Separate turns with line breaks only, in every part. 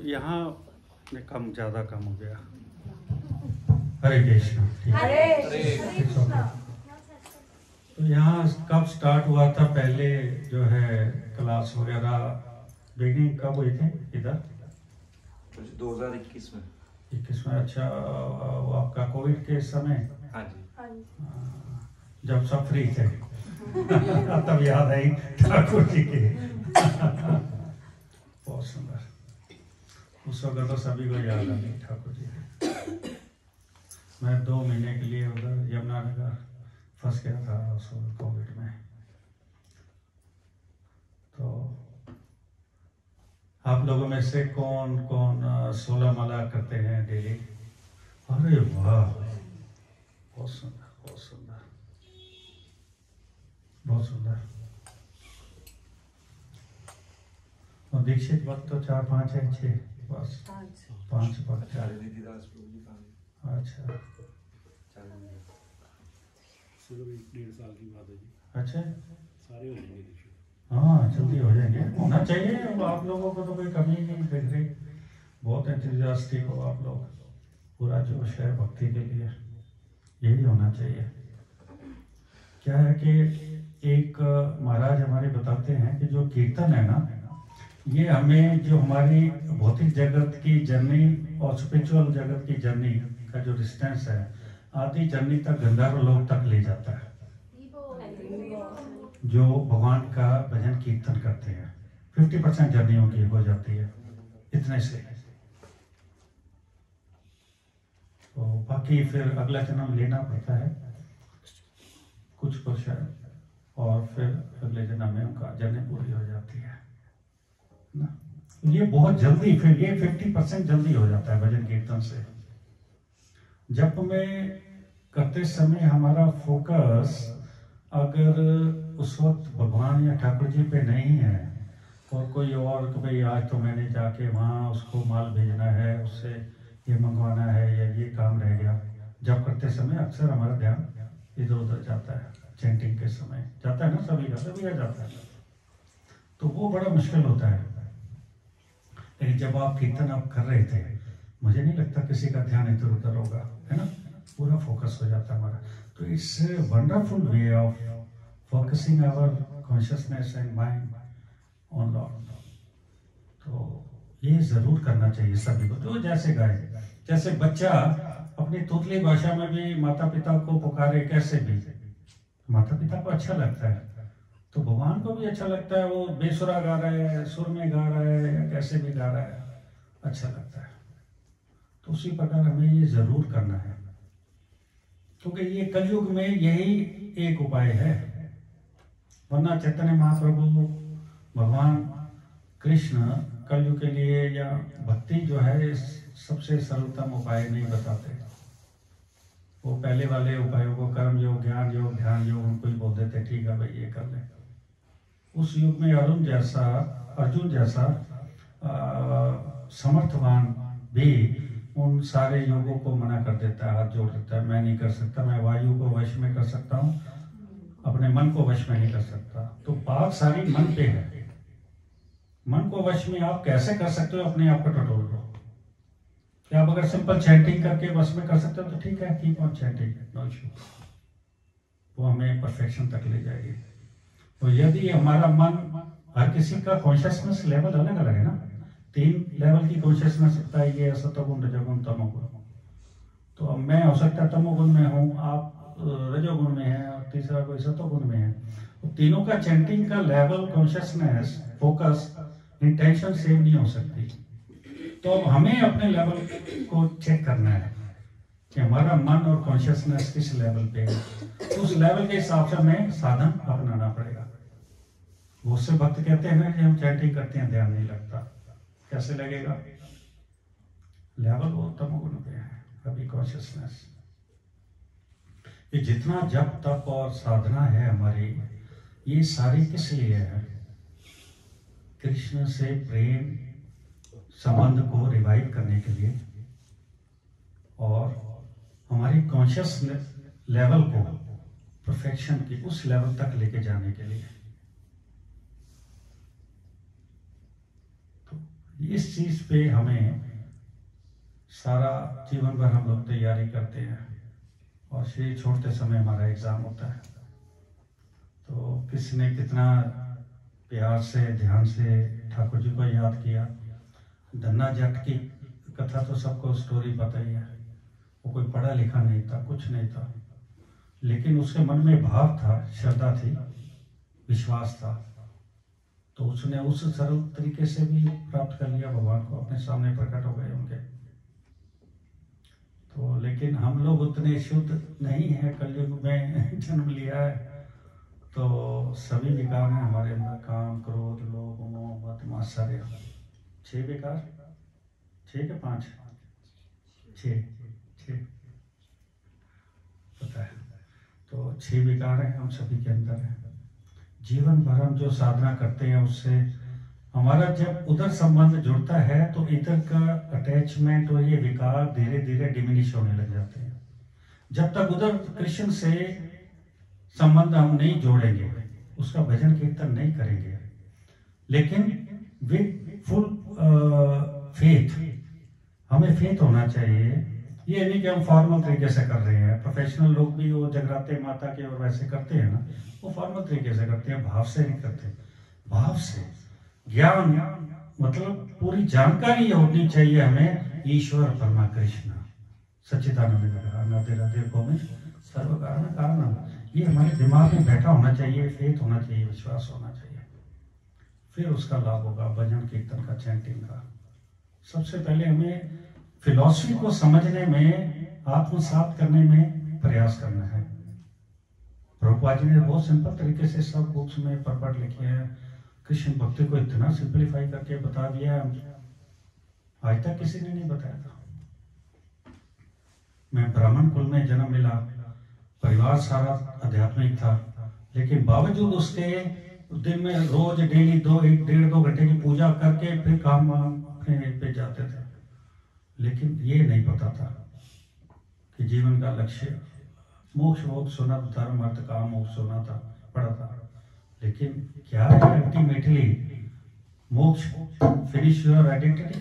यहाँ कम ज़्यादा कम हो गया। हरे कृष्णा।
हरे कृष्णा।
तो यहाँ कब स्टार्ट हुआ था? पहले जो है क्लास वगैरह बिगिनिंग कब हुई थी इधर?
2021 में।
21 में। अच्छा, वो आपका कोविड के समय?
हाँ जी।
जब सब फ्री थे तब याद आई ठाकुर जी की। बहुत सुंदर। उस वक्त तो सभी को याद आ गई ठाकुर जी की। मैं 2 महीने के लिए उधर यमुनानगर फंस गया था उस कोविड में। तो आप लोगों में से कौन कौन 16 माला करते हैं डेली? अरे वाह, बहुत सुंदर, बहुत सुंदर, बहुत सुंदर। और दीक्षित वक्त तो 4 5 है, 6 बस 5 वक्त। अच्छा,
सिर्फ 1-1.5 साल की बात है जी।
अच्छा,
सारे हो जाएंगे दीक्षित।
हाँ जल्दी हो जाएंगे, होना चाहिए। अब आप लोगों को तो कोई कमी नहीं दिख रही, बहुत एंथुसियास्टिक हो आप लोग, पूरा जोश है भक्ति के लिए, यही होना चाहिए। क्या है कि एक महाराज हमारे बताते हैं कि जो कीर्तन है ना, ये हमें जो हमारी भौतिक जगत की जर्नी और स्पिरिचुअल जगत की जर्नी का जो डिस्टेंस है, आधी जर्नी तक गंधर्व लोक तक ले जाता है। जो भगवान का भजन कीर्तन करते हैं 50% जर्नी उनकी हो जाती है इतने से। तो बाकी फिर अगला जन्म लेना पड़ता है कुछ शायद, और फिर अगले जन्म में उनका जर्नी पूरी हो जाती है ना। ये बहुत जल्दी, फिर ये 50% जल्दी हो जाता है भजन कीर्तन से। जब में करते समय हमारा फोकस अगर उस वक्त भगवान या ठाकुर जी पे नहीं है, और कोई और कि भाई आज तो मैंने जाके वहाँ उसको माल भेजना है, उससे ये मंगवाना है, या ये काम रह गया, जब करते समय अक्सर हमारा ध्यान इधर उधर जाता है। चैंटिंग के समय जाता है ना, सभी का जाता है, तो वो बड़ा मुश्किल होता है। लेकिन जब आप कीर्तन आप कर रहे थे, मुझे नहीं लगता किसी का ध्यान इधर उधर होगा, है ना, पूरा फोकस हो जाता है हमारा। तो it's wonderful way of focusing our consciousness and mind on Lord. तो ये जरूर करना चाहिए सभी को, जो जैसे गाए। जैसे बच्चा अपनी तोतली भाषा में भी माता पिता को पुकारे, कैसे भी माता पिता को अच्छा लगता है, तो भगवान को भी अच्छा लगता है। वो बेसुरा गा रहा है, सुर में गा रहा है, या कैसे भी गा रहा है, अच्छा लगता है। तो उसी प्रकार हमें ये जरूर करना है, क्योंकि ये कलयुग में यही एक उपाय है। वरना चैतन्य महाप्रभु भगवान कृष्ण कलयुग के लिए या भक्ति जो है सबसे सरलतम उपाय नहीं बताते। वो पहले वाले उपायों को कर्म योग, ज्ञान योग, ध्यान योग उनको ही बोल देते, ठीक है भाई ये कर ले। उस युग में अर्जुन जैसा समर्थवान भी उन सारे योगों को मना कर देता है, हाथ जोड़ देता है, मैं नहीं कर सकता, मैं वायु को वश में कर सकता हूँ, अपने मन को वश में नहीं कर सकता। तो बात सारी मन पे है। मन को वश में आप कैसे कर सकते हो? अपने आप को टटोल लो। क्या आप अगर सिंपल चैंटिंग करके वश में कर सकते हो तो ठीक है, keep on chanting, no issue, वो हमें परफेक्शन तक ले जाएगी। तो यदि हमारा मन, हर किसी का कॉन्शियसनेस लेवल अलग अलग है ना, 3 लेवल की कॉन्शियसनेस होता है, ये सत्वगुण, रजोगुण, तमोगुण। तो अब मैं हो सकता है तमोगुण में हूँ, आप रजोगुण में है, और तीसरा कोई सत्वगुण में है। तो तीनों का चैंटिंग का level, consciousness, focus, intention same नहीं हो सकती। तो अब हमें अपने लेवल को चेक करना है कि हमारा मन और कॉन्शियसनेस किस लेवल पे है। उस लेवल के हिसाब से हमें साधन अपनाना पड़ेगा। बहुत से भक्त कहते हैं ना कि हम चैंटिंग करते हैं, ध्यान नहीं लगता। कैसे लगेगा? लेवल वो तमोगुण पे है, अभी कॉन्शियसनेस। ये जितना जप तप और साधना है हमारी, ये सारी किस लिए है? कृष्ण से प्रेम संबंध को रिवाइव करने के लिए, और हमारी कॉन्शियस लेवल को परफेक्शन की उस लेवल तक लेके जाने के लिए। तो इस चीज पे हमें सारा जीवन भर हम लोग तैयारी करते हैं और शरीर छोड़ते समय हमारा एग्जाम होता है। तो किसने कितना प्यार से ध्यान से ठाकुर जी को याद किया। धन्ना जट की कथा तो सबको स्टोरी पता ही है। वो कोई पढ़ा लिखा नहीं था, कुछ नहीं था, लेकिन उसके मन में भाव था, श्रद्धा थी, विश्वास था। तो उसने उस सरल तरीके से भी प्राप्त कर लिया, भगवान को अपने सामने प्रकट हो गए उनके। तो लेकिन हम लोग उतने शुद्ध नहीं है, कलयुग में जन्म लिया है तो सभी विकार हैं हमारे अंदर, काम, क्रोध, लोभ, मोह, मद, मात्सर्य। 6 विकार, 6 के 5, 6 पता है। तो 6 विकार हैं हम सभी के अंदर है। जीवन भर हम जो साधना करते हैं उससे हमारा जब उधर संबंध जुड़ता है तो इधर का अटैचमेंट और ये विकार धीरे धीरे डिमिनिश होने लग जाते हैं। जब तक उधर कृष्ण से संबंध हम नहीं जोड़ेंगे, उसका भजन कीर्तन नहीं करेंगे, लेकिन विद फुल फेथ, हमें फेथ होना चाहिए। ये नहीं कि हम फॉर्मल तरीके से कर रहे हैं। प्रोफेशनल लोग भी वो जगराते माता के और वैसे करते हैं ना, वो फॉर्मल तरीके से करते हैं, भाव से नहीं करते। भाव से ज्ञान मतलब पूरी जानकारी होनी चाहिए हमें, ईश्वर परमा कृष्ण सच्चिदानंद राधे राधे गोविंद सर्व कारण कारण, ये हमारे दिमाग में बैठा होना चाहिए, फेथ होना चाहिए, विश्वास होना चाहिए। फिर उसका लाभ होगा भजन कीर्तन का, चैंटिंग का। सबसे पहले हमें फिलॉसफी को समझने में, आत्मसात करने में प्रयास करना है। प्रभुपाद जी ने बहुत सिंपल तरीके से सब बुक्स में परपट लिखे हैं। कृष्ण भक्ति को इतना सिंपलीफाई करके बता दिया है, आज तक किसी ने नहीं बताया था। मैं ब्राह्मण कुल में जन्म मिला, परिवार सारा आध्यात्मिक था, लेकिन बावजूद उसके दिन में रोज डेली 1.5-2 घंटे की पूजा करके फिर काम पे जाते थे। लेकिन ये नहीं पता था कि जीवन का लक्ष्य मोक्ष वोक्ष सुना, धर्म अर्थ काम मोक्ष सुना था, पढ़ा था, लेकिन क्या है अल्टीमेटली मोक्ष? Finish your identity.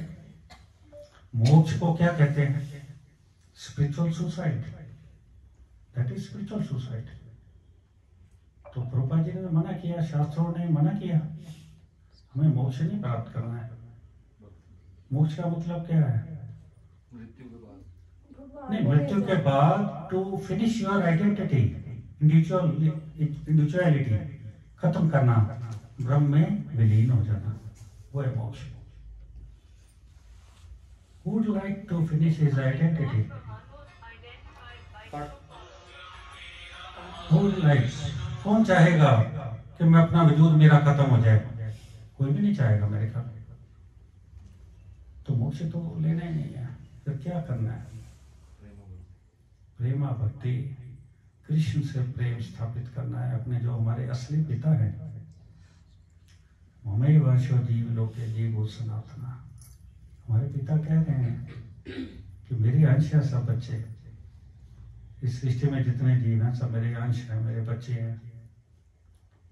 मोक्ष को क्या कहते हैं? Spiritual suicide, that is spiritual suicide. तो प्रभुपाद जी ने मना किया, शास्त्रों ने मना किया, हमें मोक्ष नहीं प्राप्त करना है। मोक्ष का मतलब क्या है?
मृत्यु के बाद
नहीं, मृत्यु के बाद to finish your identity, individuality खत्म करना, ब्रह्म में विलीन हो जाना, वो है मोक्ष। Who would like to finish his identity? Who would like? कौन चाहेगा कि मैं अपना वजूद मेरा खत्म हो जाए? कोई भी नहीं चाहेगा मेरे ख्याल। तो मोक्ष तो लेना ही नहीं है, फिर क्या करना है? प्रेमा भक्ति, कृष्ण से प्रेम स्थापित करना है अपने जो हमारे असली पिता हैं। ममई वर्षो जीव लोके जीव सनातना, हमारे पिता कह रहे हैं कि मेरे अंश है सब बच्चे, इस सृष्टि में जितने जीव हैं सब मेरे अंश हैं, मेरे बच्चे हैं।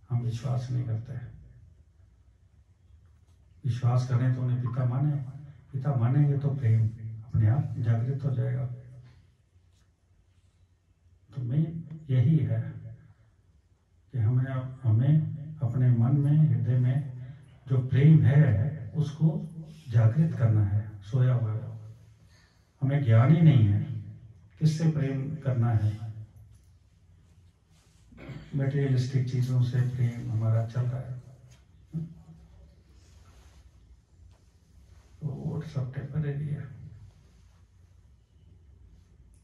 हम विश्वास नहीं करते। विश्वास करें तो उन्हें पिता माने, पिता मानेंगे तो प्रेम अपने आप जागृत हो जाएगा। तो मेन यही है कि हमें अपने मन में, हृदय में जो प्रेम है उसको जागृत करना है। सोया हुआ हमें ज्ञान ही नहीं है किससे प्रेम करना है। मटेरियलिस्टिक चीजों से प्रेम हमारा चल रहा है, तो वो सब टेम्परेरी है।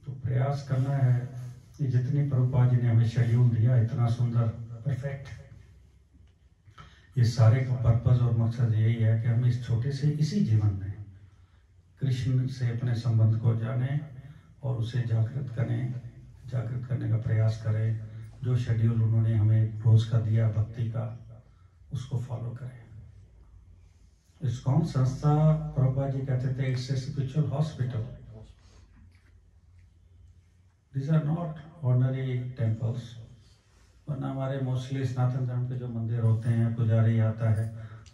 तो प्रयास करना है कि जितनी प्रभुपाद जी ने हमें शेड्यूल दिया, इतना सुंदर, परफेक्ट, ये सारे का पर्पस और मकसद यही है कि हम इस छोटे से इसी जीवन में कृष्ण से अपने संबंध को जाने और उसे जागृत करने का प्रयास करें। जो शेड्यूल उन्होंने हमें रोज का दिया भक्ति का, उसको फॉलो करें। इस्कॉन संस्था, प्रभुपाद जी कहते थे, it's a spiritual hospital. These are not ordinary temples। वरना हमारे मोस्टली सनातन धर्म के जो मंदिर होते हैं, पुजारी आता है,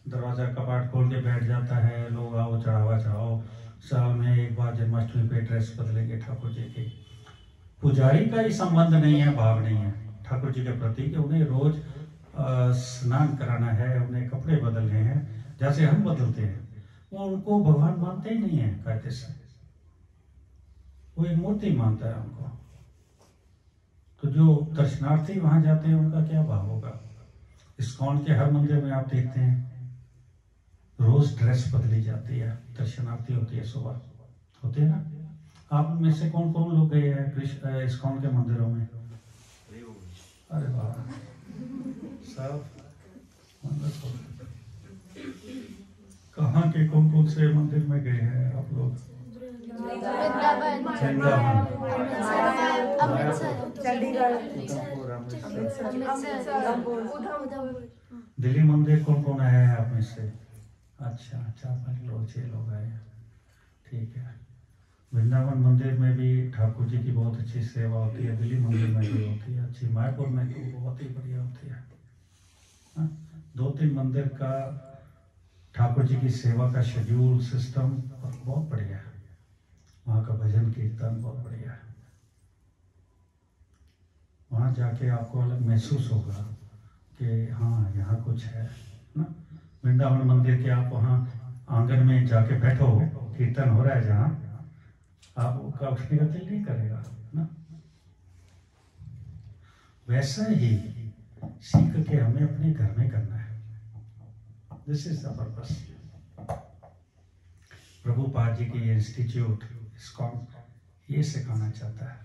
दरवाजा कपाट खोल के बैठ जाता है, लोग आओ चढ़ावा चढ़ाओ, साल में एक बार जन्माष्टमी पे ड्रेस बदलेंगे ठाकुर जी की। पुजारी का ही संबंध नहीं है, भाव नहीं है ठाकुर जी के प्रति कि उन्हें रोज स्नान कराना है, उन्हें कपड़े बदलने हैं जैसे हम बदलते हैं। वो उनको भगवान मानते ही नहीं है कायदे से, वो एक मूर्ति मानता है उनको। तो जो दर्शनार्थी वहां जाते हैं उनका क्या भाव होगा। इस्कॉन के हर मंदिर में आप देखते हैं रोज ड्रेस बदली जाती है, दर्शनार्थी होती है सुबह, होते हैं ना। आप में से कौन कौन लोग गए हैं इस्कॉन के मंदिरों में? अरे वाह, सब कहाँ के कौन कौन से मंदिर में गए हैं आप लोग? दिल्ली मंदिर कौन कौन आया है आप में से? अच्छा, 4-5 लोग, 6 लोग आए हैं, ठीक है। वृंदावन मंदिर में भी ठाकुर जी की बहुत अच्छी सेवा होती है, दिल्ली मंदिर में भी होती है अच्छी, मायापुर में तो बहुत ही बढ़िया होती है। 2-3 मंदिर का ठाकुर जी की सेवा का शेड्यूल सिस्टम बहुत बढ़िया है, वहाँ का भजन कीर्तन बहुत बढ़िया है। वहाँ जाके आपको अलग महसूस होगा कि हाँ यहाँ कुछ है ना। वृंदावन मंदिर के आप वहाँ आंगन में जाके बैठो, कीर्तन हो रहा है जहाँ, आपका उठने का दिल नहीं करेगा ना। वैसा ही सीख के हमें अपने घर में करना है। This is the purpose. Prabhupad ji की ये इंस्टीट्यूट इस्कॉन ये सिखाना चाहता है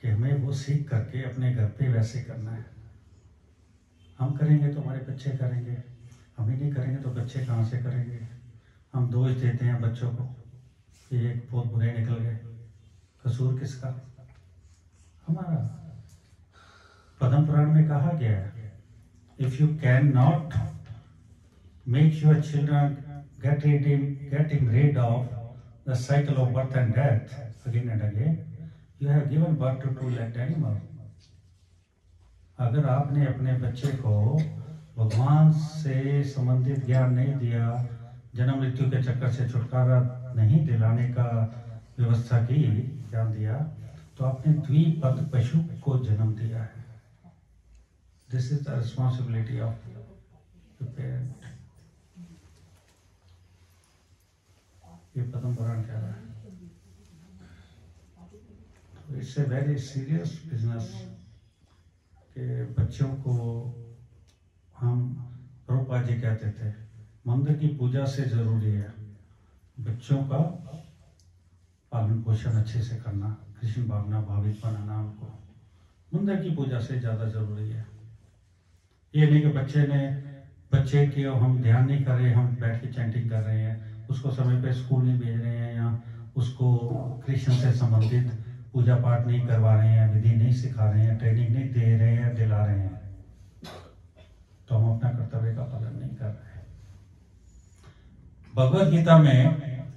कि हमें वो सीख करके अपने घर पे वैसे करना है। हम करेंगे तो हमारे बच्चे करेंगे, हम ही नहीं करेंगे तो बच्चे कहाँ से करेंगे। हम दोष देते हैं बच्चों को कि ये बहुत बुरे निकल गए, कसूर किसका? हमारा। पद्म पुराण में कहा गया है, if you can not make your children getting rid of the cycle of birth and death again and again, you have given birth to two-legged animal. अगर आपने अपने बच्चे को भगवान से संबंधित ज्ञान नहीं दिया, जन्म मृत्यु के चक्कर से छुटकारा नहीं दिलाने का व्यवस्था की, ज्ञान दिया, तो आपने द्विपद पशु को जन्म दिया है। This is the responsibility of the parent. ये पद्म पुराण कह रहा है। तो it's a very serious business कि बच्चों को हम, प्रभुपाद जी कहते थे, मंदिर की पूजा से जरूरी है बच्चों का पालन पोषण अच्छे से करना, कृष्ण भावना भावित बनाना उनको मंदिर की पूजा से ज्यादा जरूरी है। ये नहीं कि बच्चे की हम ध्यान नहीं कर रहे, हम बैठ के चैंटिंग कर रहे हैं, उसको समय पे स्कूल नहीं भेज रहे हैं, या उसको कृष्ण से संबंधित पूजा पाठ नहीं करवा रहे हैं, विधि नहीं सिखा रहे हैं, ट्रेनिंग नहीं दे रहे हैं, दिला रहे हैं, तो हम अपना कर्तव्य का पालन नहीं कर रहे हैं। भगवद गीता में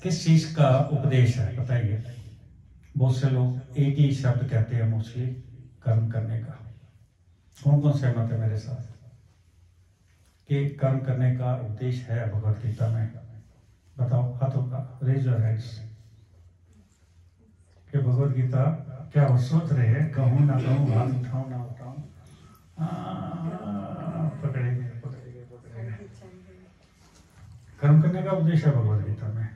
किस चीज का उपदेश है बताइए? बहुत से लोग एक ही शब्द कहते हैं मोस्टली, कर्म करने का। कौन कौन सहमत है मेरे साथ कि कर्म करने का उपदेश है भगवद गीता में? बताओ हाथों का, रेज योर हैंड्स। कि भगवद गीता क्या वो सोच रहे हैं, कहूँ ना कहूँ, हाथ उठाऊं ना उठाऊं? पकड़ेंगे। कर्म करने का उद्देश्य है भगवद गीता में।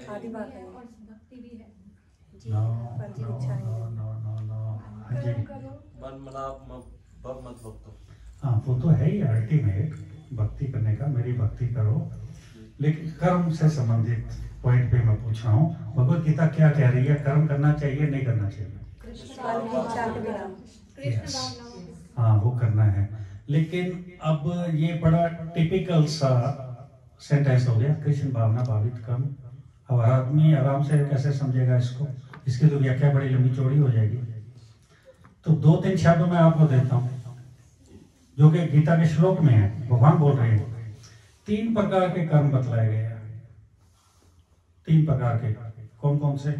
आदि बात है, भक्ति भी है।
No no no no no no, हाँ जी, हाँ वो तो है ही अल्टीमेट भक्ति करने का, मेरी भक्ति करो। लेकिन कर्म से संबंधित पॉइंट पे मैं पूछ रहा हूँ, भगवद गीता क्या कह रही है? कर्म करना चाहिए नहीं करना चाहिए? yes. हाँ वो करना है। लेकिन अब ये बड़ा टिपिकल सा सेंटेंस हो गया, कृष्ण भावना भावित कर्म। अब आदमी आराम से कैसे समझेगा इसको? इसकी तो व्याख्या बड़ी लंबी चौड़ी हो जाएगी। तो 2-3 शब्द मैं आपको देता हूँ जो कि गीता के श्लोक में है, भगवान बोल रहे हैं। 3 प्रकार के कर्म बतलाए गए हैं। 3 प्रकार के, कौन कौन से?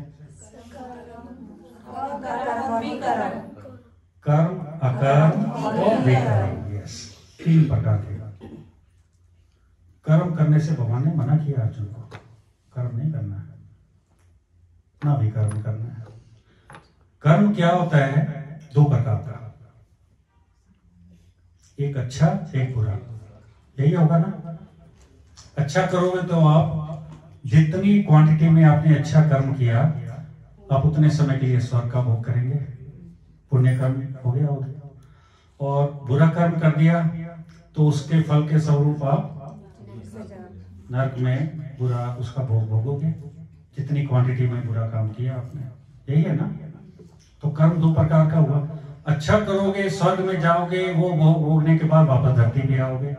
कर्म, अकर्म और विकर्म। यस, 3 प्रकार के। कर्म करने से भगवान ने मना किया अर्जुन को, कर्म नहीं करना है, ना भी कर्म करना है। कर्म क्या होता है? 2 प्रकार का, एक अच्छा एक बुरा, यही होगा ना। अच्छा करोगे तो आप जितनी क्वांटिटी में आपने अच्छा कर्म किया, आप उतने समय के लिए स्वर्ग का भोग करेंगे, पुण्य कर्म हो गया हो गया। और बुरा कर्म कर दिया तो उसके फल के स्वरूप आप नरक में बुरा उसका भोग भोगोगे, जितनी क्वांटिटी में बुरा काम किया आपने, यही है ना। तो कर्म 2 प्रकार का हुआ, अच्छा करोगे स्वर्ग में जाओगे, वो भोग भोगने के बाद वापस धरती पे आओगे,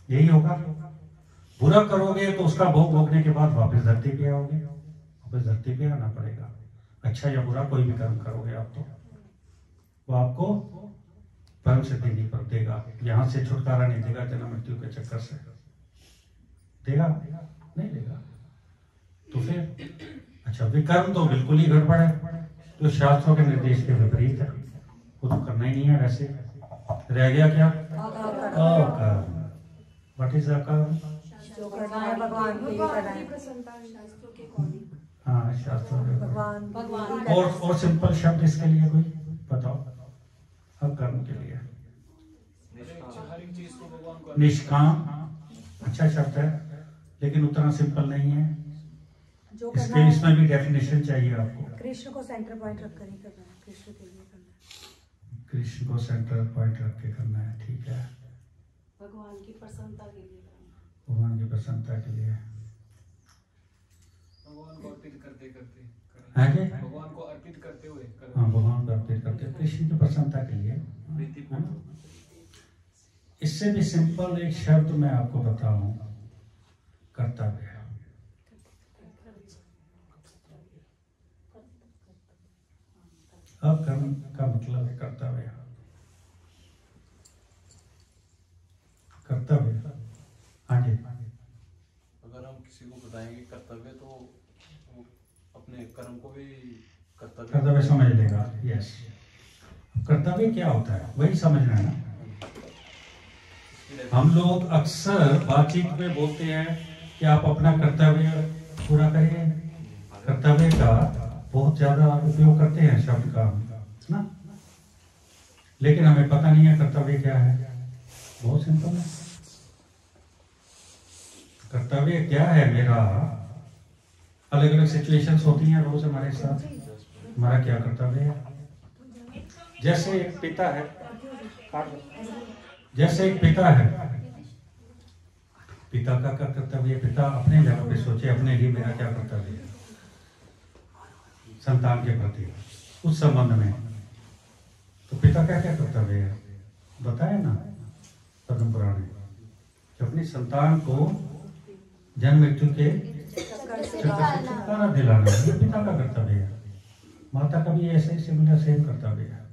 यही होगा। बुरा करोगे तो उसका भोग भोगने के बाद वापस धरती पे आओगे, वापस धरती पे आना पड़ेगा। अच्छा या बुरा कोई भी कर्म करोगे आप तो वो आपको परम सिद्धि नहीं पर देगा, यहां से छुटकारा नहीं देगा, जन्म मृत्यु के चक्कर से देगा नहीं देगा। तो फिर अच्छा विकर्म तो बिल्कुल ही गड़बड़ है, जो शास्त्रों के निर्देश के विपरीत है, वो तो करना ही नहीं है। वैसे रह गया क्या? अकर्म। व्हाट इज अकर्म?
जो करना है भगवान के लिए करना है।
हाँ, शास्त्रों के
भगवान
और सिंपल शब्द इसके लिए कोई बताओ? अकर्म के लिए
हर एक चीज को भगवान को
निष्काम, अच्छा शब्द है लेकिन उतना सिंपल नहीं है,
जो करना
इसके
है
इसमें भी डेफिनेशन चाहिए आपको।
कृष्ण को सेंटर पॉइंट रखकर ही करना है, कृष्ण के लिए करना है।
कृष्ण को सेंटर पॉइंट रख के करना है, ठीक है।
भगवान की प्रसन्नता के लिए करना।
भगवान की प्रसन्नता के लिए
भगवान को अर्पित करते करते
है कि?
भगवान को अर्पित करते हुए
हाँ, भगवान को अर्पित करके कृष्ण की प्रसन्नता के लिए, है ना? इससे भी सिंपल एक शब्द मैं आपको बताऊं, कर्तव्य। अब कर्म का मतलब है कर्तव्य। कर्तव्य, हाँ जी।
अगर हम किसी को बताएंगे कर्तव्य तो वो अपने कर्म को भी
कर्तव्य समझ लेगा। यस, कर्तव्य क्या होता है वही समझना है ना। हम लोग अक्सर बातचीत में बोलते हैं कि आप अपना कर्तव्य पूरा करिए, कर्तव्य का बहुत ज्यादा उपयोग करते हैं शब्द का ना, लेकिन हमें पता नहीं है कर्तव्य क्या है। बहुत सिंपल है, कर्तव्य क्या है मेरा। अलग अलग सिचुएशंस होती हैं रोज हमारे साथ, हमारा क्या कर्तव्य है। जैसे एक पिता है, जैसे एक पिता है, पिता का क्या कर्तव्य है? पिता अपने लेवल पे सोचे अपने लिए मेरा क्या कर्तव्य है संतान के प्रति, उस संबंध में। तो पिता का क्या कर्तव्य है बताए ना पद्म पुराण में, कि अपनी संतान को जन्म मृत्यु के चक्कर से छुटकारा दिलाना, ये पिता का कर्तव्य है। माता का भी ऐसे ही सिमिलर सेम कर्तव्य है।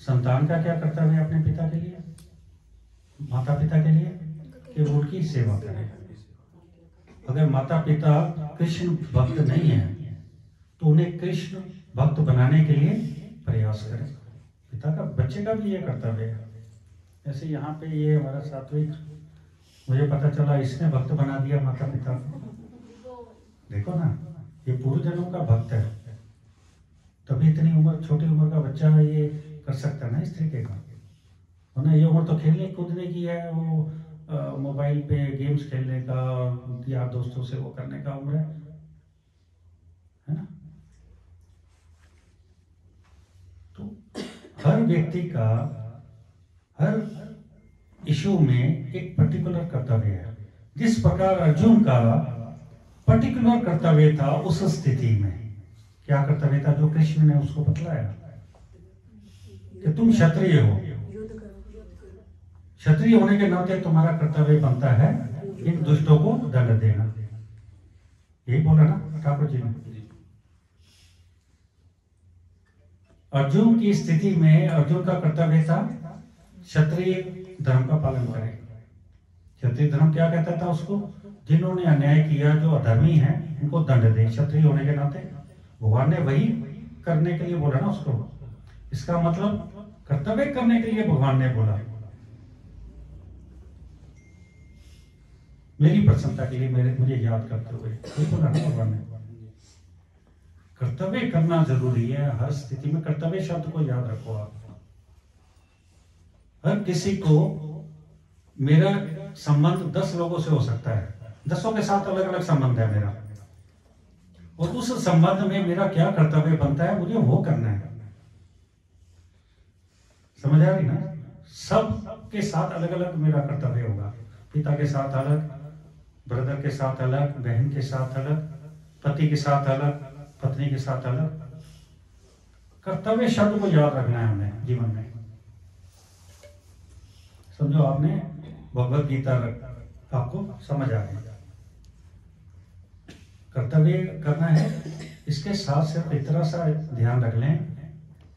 संतान का क्या कर्तव्य है अपने पिता के लिए, माता पिता के लिए, कि वो उनकी सेवा करें। अगर माता पिता कृष्ण भक्त नहीं है तो उन्हें कृष्ण भक्त बनाने के लिए प्रयास करें। पिता का बच्चे का भी ये कर्तव्य है। जैसे यहाँ पे ये हमारा सात्विक, मुझे पता चला इसने भक्त बना दिया माता पिता को। देखो ना, ये पूर्व जन्म का भक्त है, तभी इतनी उम्र, छोटी उम्र का बच्चा ये कर सकता है ना इस तरीके का। वरना ये उम्र तो खेलने कूदने की है, वो मोबाइल पे गेम्स खेलने का, यार दोस्तों से वो करने का उम्र है ना। तो हर व्यक्ति का हर इशू में एक पर्टिकुलर कर्तव्य है। जिस प्रकार अर्जुन का पर्टिकुलर कर्तव्य था उस स्थिति में, क्या कर्तव्य था जो कृष्ण ने उसको बतलाया कि तुम क्षत्रिय हो, क्षत्रिय होने के नाते तुम्हारा कर्तव्य बनता है इन दुष्टों को दंड देना। यही बोला ना ठाकुर जी ने। अर्जुन की स्थिति में अर्जुन का कर्तव्य था क्षत्रिय धर्म का पालन करे। क्षत्रिय धर्म क्या कहता था उसको, जिन्होंने अन्याय किया, जो अधर्मी है उनको दंड दे, क्षत्रिय होने के नाते। भगवान ने वही करने के लिए बोला ना उसको। इसका मतलब कर्तव्य करने के लिए भगवान ने बोला। मेरी प्रसन्नता के लिए मुझे याद करते हुए, कोई बोला ना भगवान ने, कर्तव्य करना जरूरी है। हर स्थिति में कर्तव्य शब्द को याद रखो आप। हर किसी को मेरा संबंध 10 लोगों से हो सकता है, 10 के साथ अलग अलग संबंध है मेरा, और उस संबंध में मेरा क्या कर्तव्य बनता है, मुझे वो करना है। समझ आ रही ना? सब के साथ अलग अलग मेरा कर्तव्य होगा। पिता के साथ अलग, ब्रदर के साथ अलग, बहन के साथ अलग, पति के साथ अलग, पत्नी के साथ अलग। कर्तव्य शब्द को याद रखना है हमें जीवन में। समझो आपने भगवत गीता आपको समझ आ गई, कर्तव्य करना है। इसके साथ सिर्फ इतना सा ध्यान रख लें,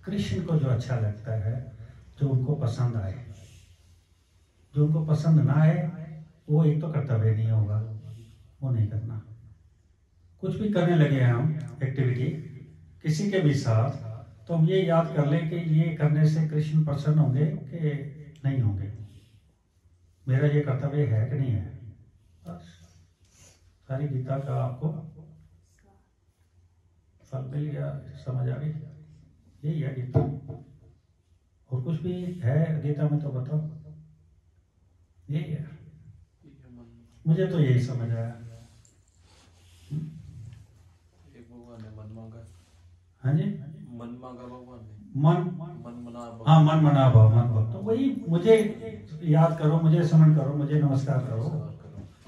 कृष्ण को जो अच्छा लगता है, जो उनको पसंद आए। जो उनको पसंद ना आए वो एक तो कर्तव्य नहीं होगा, वो नहीं करना। कुछ भी करने लगे हैं हम एक्टिविटी किसी के भी साथ, तो हम ये याद कर लें कि ये करने से कृष्ण प्रसन्न होंगे कि नहीं होंगे, मेरा ये कर्तव्य है कि नहीं है। बस सारी गीता का आपको फल मिल गया, समझ आ गई। यही है गीता। और कुछ भी है गीता में तो बताओ। यही है, मुझे तो यही समझ आया।
एक भगवान ने मन मांगा।
हाँ जी,
मन मांगा भगवान ने,
मन
मना।
हाँ, मन मना भाव, मन भाव। तो वही, मुझे याद करो, मुझे स्मरण करो, मुझे नमस्कार करो।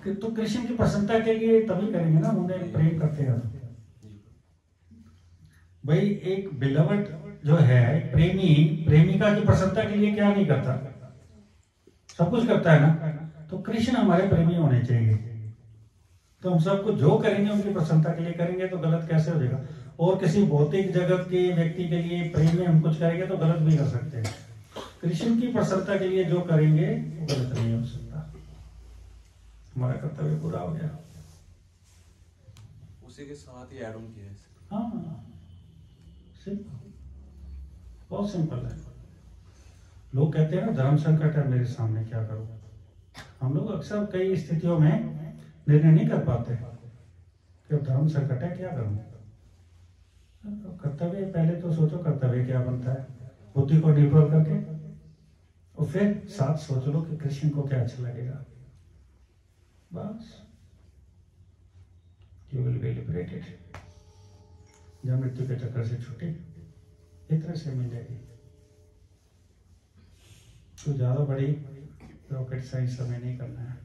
कि तो कृष्ण की प्रसन्नता के लिए तभी करेंगे ना, उन्हें प्रेम करते हैं। भाई एक बिलवड जो है, प्रेमी प्रेमिका की प्रसन्नता के लिए क्या नहीं करता, सब कुछ करता है ना। तो कृष्ण हमारे प्रेमी होने चाहिए। तो हम सबको जो करेंगे उनकी प्रसन्नता के लिए करेंगे, तो गलत कैसे हो जाएगा। और किसी भौतिक जगत के व्यक्ति के लिए प्रेम में हम कुछ करेंगे तो गलत भी कर सकते हैं। कृष्ण की प्रसन्नता के लिए जो करेंगे वो गलत नहीं हो सकता। हमारा कर्तव्य पूरा हो गया।
उसी के साथ ही ऐड ऑन किया है।
हाँ, बहुत सिंपल है। लोग कहते हैं ना धर्म संकट है मेरे सामने, क्या करूं। हम लोग अक्सर कई स्थितियों में निर्णय नहीं कर पाते कि धर्म संकट है, क्या करूं। कर्तव्य पहले तो सोचो, कर्तव्य क्या बनता है, बुद्धि को निर्भर करके, और फिर साथ सोच लो कि कृष्ण को क्या अच्छा लगेगा। बस यू विल बी लिबरेटेड। जब मृत्यु के चक्कर से छुट्टी इस तरह से मिलेगी। तो ज्यादा बड़ी रॉकेट साइंस हमें नहीं करना है।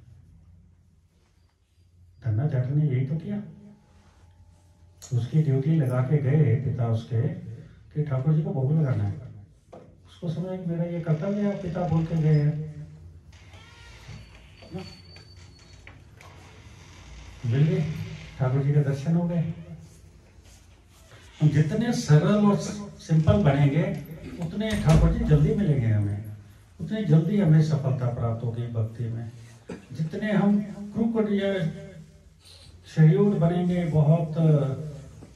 धन्ना जाट ने यही तो किया, उसकी ड्यूटी लगा के गए पिता उसके कि ठाकुर जी को भोग लगाना है। उसको समझा कि मेरा ये कर्तव्य है, पिता बोल के गए हैं। मिल गए, ठाकुर जी के दर्शन हो गए। जितने सरल और सिंपल बनेंगे उतने ठाकुर जी जल्दी मिलेंगे हमें, उतनी जल्दी हमें सफलता प्राप्त होगी भक्ति में। जितने हम क्रूकट या शेड्यूल बनेंगे, बहुत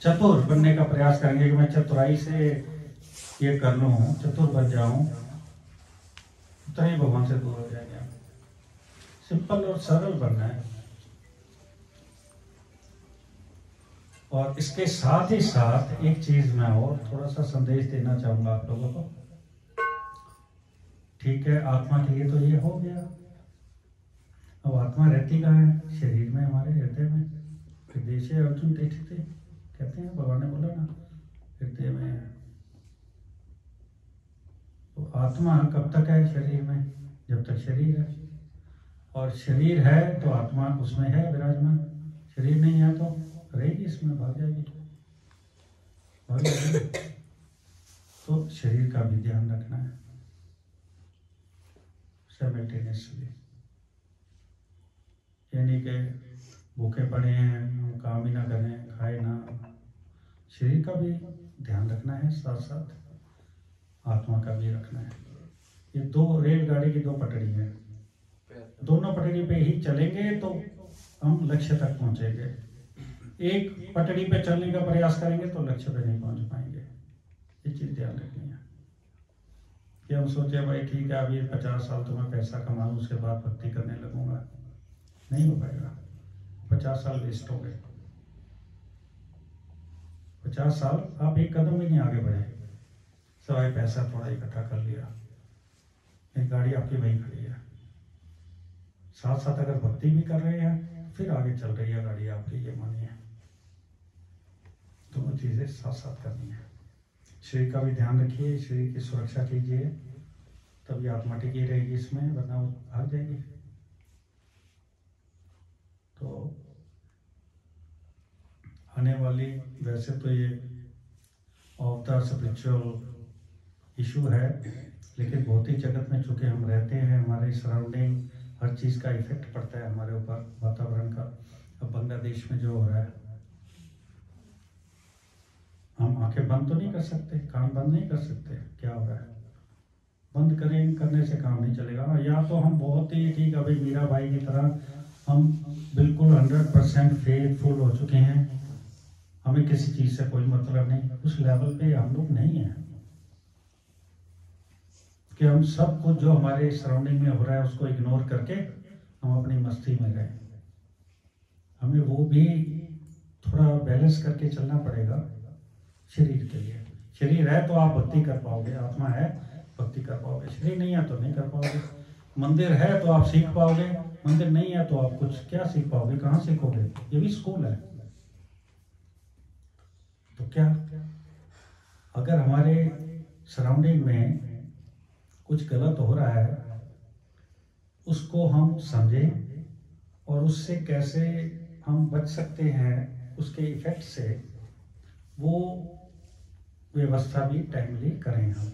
चतुर बनने का प्रयास करेंगे कि मैं चतुराई से ये कर लूं, चतुर बन जाऊं, उतना ही भगवान से दूर हो जाएंगे। सिंपल और सरल बनना है। और इसके साथ ही साथ एक चीज मैं और थोड़ा सा संदेश देना चाहूंगा आप लोगों को। ठीक है, आत्मा के लिए तो ये हो गया। अब आत्मा रहती कहाँ है? शरीर में, हमारे हृदय में। हृदय से अर्जुन थे कहते हैं, भगवान ने बोला ना हृदय में। तो आत्मा कब तक है शरीर में? जब तक शरीर है। और शरीर है तो आत्मा उसमें है विराजमान। शरीर नहीं है तो रहेगी इसमें, भाग जाएगी। तो शरीर का भी ध्यान रखना है साइमल्टेनियसली। यानी कि भूखे पड़े हैं, हम काम ही ना करें, खाए ना। शरीर का भी ध्यान रखना है, साथ साथ आत्मा का भी रखना है। ये दो रेलगाड़ी की दो पटड़ी हैं, दोनों पटड़ी पे ही चलेंगे तो हम लक्ष्य तक पहुंचेंगे। एक पटड़ी पे चलने का प्रयास करेंगे तो लक्ष्य पे नहीं पहुंच पाएंगे। ये चीज ध्यान रखनी है कि हम सोचे भाई ठीक है अभी 50 साल तो मैं पैसा कमा लूं, उसके बाद भक्ति करने लगूंगा, नहीं हो पाएगा। 50 साल वेस्ट हो गए। 50 साल आप एक कदम भी नहीं आगे बढ़े, सवाई पैसा थोड़ा इकट्ठा कर लिया, एक गाड़ी आपकी वहीं खड़ी है। साथ साथ अगर भक्ति भी कर रहे हैं फिर आगे चल रही है गाड़ी आपकी, ये मानिए। दोनों चीजें साथ साथ करनी है। शरीर का भी ध्यान रखिए, शरीर की सुरक्षा कीजिए, तभी आत्मा टिकी रहेगी इसमें, वरना वो भाग जाएगी। तो आने वाली, वैसे तो ये ऑफ द स्पिरिचुअल इशू है, लेकिन भौतिक जगत में चूंकि हम रहते हैं, हमारे सराउंडिंग हर चीज़ का इफेक्ट पड़ता है हमारे ऊपर, वातावरण का। अब बांग्लादेश में जो हो रहा है, हम आंखें बंद तो नहीं कर सकते, कान बंद नहीं कर सकते, क्या हो रहा है बंद करने से काम नहीं चलेगा। या तो हम बहुत ही ठीक, अभी मीरा भाई की तरह हम बिल्कुल 100% फेथफुल हो चुके हैं, हमें किसी चीज से कोई मतलब नहीं, उस लेवल पे हम लोग नहीं हैं कि हम सब कुछ जो हमारे सराउंडिंग में हो रहा है उसको इग्नोर करके हम अपनी मस्ती में गए। हमें वो भी थोड़ा बैलेंस करके चलना पड़ेगा शरीर के लिए। शरीर है तो आप भक्ति कर पाओगे, आत्मा है भक्ति कर पाओगे, शरीर नहीं है तो नहीं कर पाओगे। मंदिर है तो आप सीख पाओगे, मंदिर नहीं है तो आप कुछ क्या सीख पाओगे, कहाँ सीखोगे? ये भी स्कूल है। तो क्या अगर हमारे सराउंडिंग में कुछ गलत हो रहा है, उसको हम समझें और उससे कैसे हम बच सकते हैं, उसके इफेक्ट से, वो व्यवस्था भी टाइमली करें। हम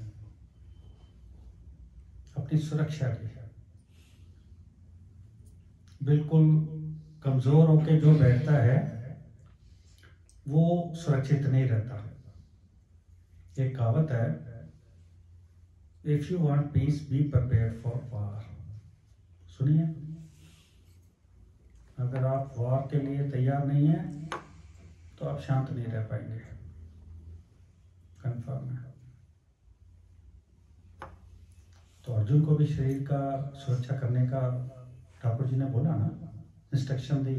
अपनी सुरक्षा की, बिल्कुल कमजोर होके जो बैठता है वो सुरक्षित नहीं रहता। एक कहावत है, if you want piece be prepared for war. सुनिए, अगर आप वॉर के लिए तैयार नहीं हैं तो आप शांत नहीं रह पाएंगे, कंफर्म है। तो अर्जुन को भी शरीर का सुरक्षा करने का ठाकुर जी ने बोला ना, इंस्ट्रक्शन दी,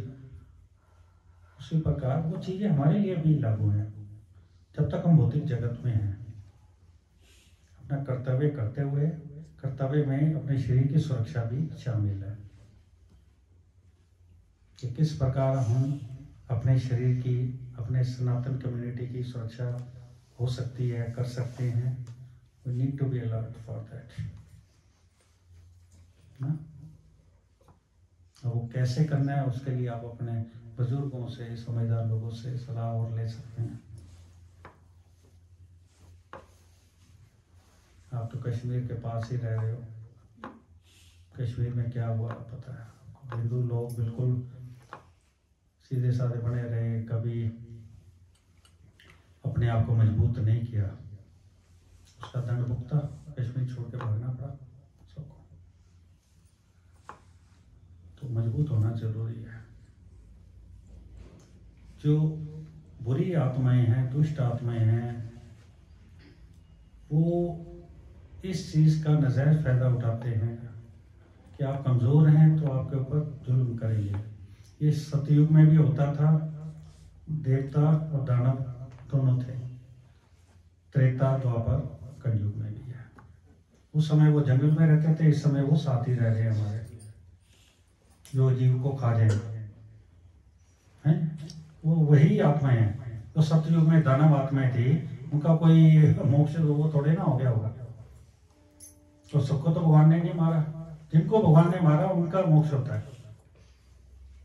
उसी प्रकार वो चीजें हमारे लिए भी लागू हैं। जब तक हम भौतिक जगत में हैं, अपना कर्तव्य करते हुए, कर्तव्य में अपने शरीर की सुरक्षा भी शामिल है कि किस प्रकार हम अपने शरीर की, अपने सनातन कम्युनिटी की सुरक्षा हो सकती है, कर सकते हैं। We need to be alert for that ना। वो कैसे करना है, उसके लिए आप अपने बुजुर्गों से, समझदार लोगों से सलाह और ले सकते हैं। आप तो कश्मीर के पास ही रह रहे हो, कश्मीर में क्या हुआ पता है। हिंदू लोग बिल्कुल सीधे साधे बने रहे, कभी अपने आप को मजबूत नहीं किया, उसका दंड भुगता, कश्मीर छोड़ के भागना पड़ा सबको। तो मजबूत होना जरूरी है। जो बुरी आत्माएं हैं, दुष्ट आत्माएं हैं, वो इस चीज का नजायज फायदा उठाते हैं कि आप कमजोर हैं तो आपके ऊपर जुल्म करेंगे। ये सतयुग में भी होता था, देवता और दानव दोनों थे, त्रेता द्वापर कलयुग में भी है। उस समय वो जंगल में रहते थे, इस समय वो साथ ही रह रहे हैं हमारे, जो जीव को खा जाएंगे हैं, वो वही आत्माएं हैं। तो सतयुग में दानव आत्माएं थी, उनका कोई मोक्ष वो थोड़े ना हो गया होगा। तो सबको तो भगवान ने नहीं मारा, जिनको भगवान ने मारा उनका मोक्ष होता है।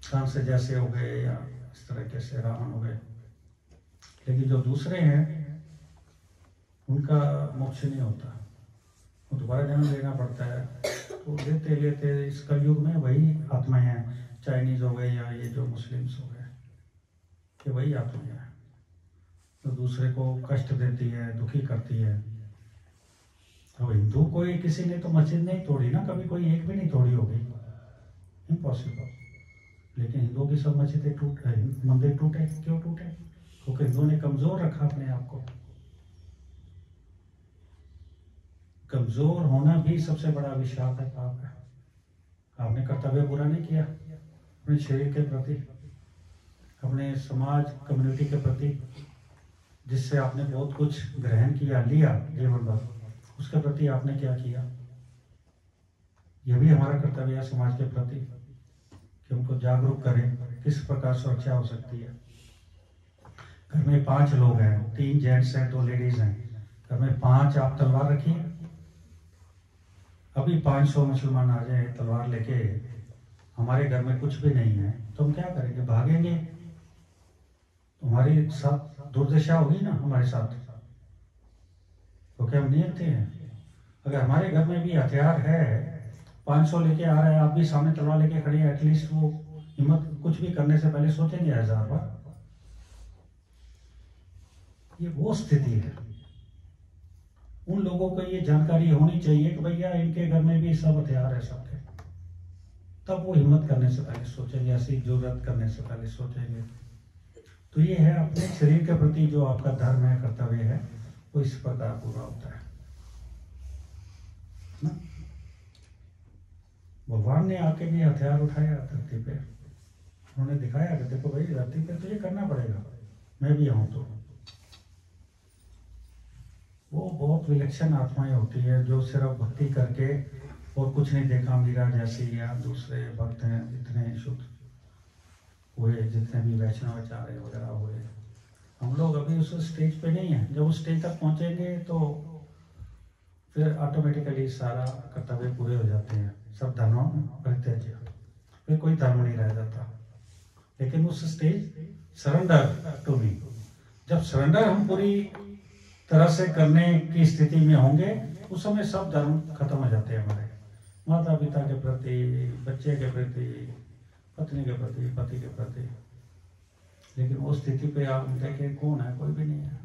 कंस जैसे हो गए या इस तरह से रावण हो गए, लेकिन जो दूसरे हैं उनका मोक्ष नहीं होता, वो दोबारा जन्म लेना पड़ता है। तो लेते लेते इस कलयुग में वही आत्माएं हैं, चाइनीज हो गए या ये जो मुस्लिम्स हो गए, कि वही आत्माएं हैं जो दूसरे को कष्ट देती है, दुखी करती है। अब हिंदू कोई किसी ने तो मस्जिद नहीं तोड़ी ना, कभी कोई एक भी नहीं तोड़ी होगी, इम्पॉसिबल। लेकिन हिंदुओं की सब मस्जिदें टूट गई, मंदिर टूटे। क्यों टूटे? क्योंकि हिंदुओं ने कमजोर रखा अपने आप को। कमजोर होना भी सबसे बड़ा अभिशाप है, पाप है। आपने कर्तव्य पूरा नहीं किया अपने शरीर के प्रति, अपने समाज कम्युनिटी के प्रति जिससे आपने बहुत कुछ ग्रहण किया लिया जीवन भर, उसके प्रति आपने क्या किया? यह भी हमारा कर्तव्य है समाज के प्रति कि उनको जागरूक करें किस प्रकार सुरक्षा हो सकती है। घर में 5 लोग हैं, 3 जेंट्स हैं, 2 लेडीज हैं, घर में 5 आप तलवार रखिए। अभी 500 मुसलमान आ जाए तलवार लेके, हमारे घर में कुछ भी नहीं है, तो हम क्या करेंगे? भागेंगे? हमारे साथ दुर्दशा होगी ना हमारे साथ, तो क्या हम नियत हैं? अगर हमारे घर में भी हथियार है, 500 लेके आ रहा है, आप भी सामने तलवार लेके खड़ी है, एटलीस्ट वो हिम्मत कुछ भी करने से पहले सोचेंगे 1000 बार। ये वो स्थिति है। उन लोगों को ये जानकारी होनी चाहिए कि भैया इनके घर में भी सब हथियार है सबके, तब वो हिम्मत करने से पहले सोचेंगे, ऐसी जरूरत करने से पहले सोचेंगे। तो ये है अपने शरीर के प्रति जो आपका धर्म है, कर्तव्य है, वो इस प्रकार पूरा होता है ना। भगवान ने आके भी हथियार उठाया धरती पे, उन्होंने दिखाया कि देखो भाई धरती पे तो ये करना पड़ेगा, मैं भी आऊं तो। वो बहुत विलक्षण आत्माएं होती है जो सिर्फ भक्ति करके और कुछ नहीं देखा, मीरा जैसी या दूसरे भक्त हैं इतने शुद्ध हुए, जितने भी वैष्णवाचार्य वगैरह हुए, हम लोग अभी उस स्टेज पे नहीं है। जब उस स्टेज तक पहुंचेंगे तो फिर ऑटोमेटिकली सारा कर्तव्य पूरे हो जाते हैं, सब धर्मों परित्यज्य, फिर कोई धर्म नहीं रह जाता। लेकिन उस स्टेज सरेंडर टू मी, जब सरेंडर हम पूरी तरह से करने की स्थिति में होंगे, उस समय सब धर्म खत्म हो जाते हैं हमारे, माता पिता के प्रति, बच्चे के प्रति, पत्नी के प्रति, पति के प्रति। लेकिन उस स्थिति पे आप देखें कौन है? कोई भी नहीं है।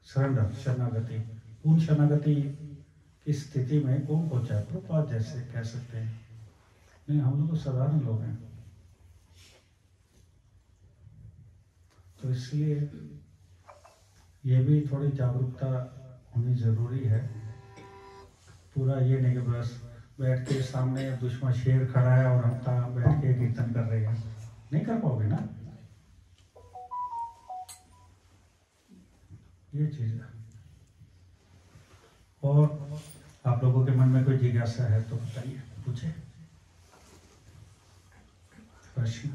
सरेंडर, शरणागति, पूर्ण शरणागति की स्थिति में कौन पहुंचा है? प्रभुपाद जैसे कह सकते हैं। नहीं, हम लोग तो साधारण लोग हैं। तो इसलिए ये भी थोड़ी जागरूकता होनी जरूरी है। पूरा ये नहीं कि बस बैठ के सामने दुश्मन शेर खड़ा है और हम कहाँ बैठ के कीर्तन कर रहे हैं, नहीं कर पाओगे ना। ये चीज है। और आप लोगों के मन में कोई जिज्ञासा है तो बताइए, पूछे प्रश्न।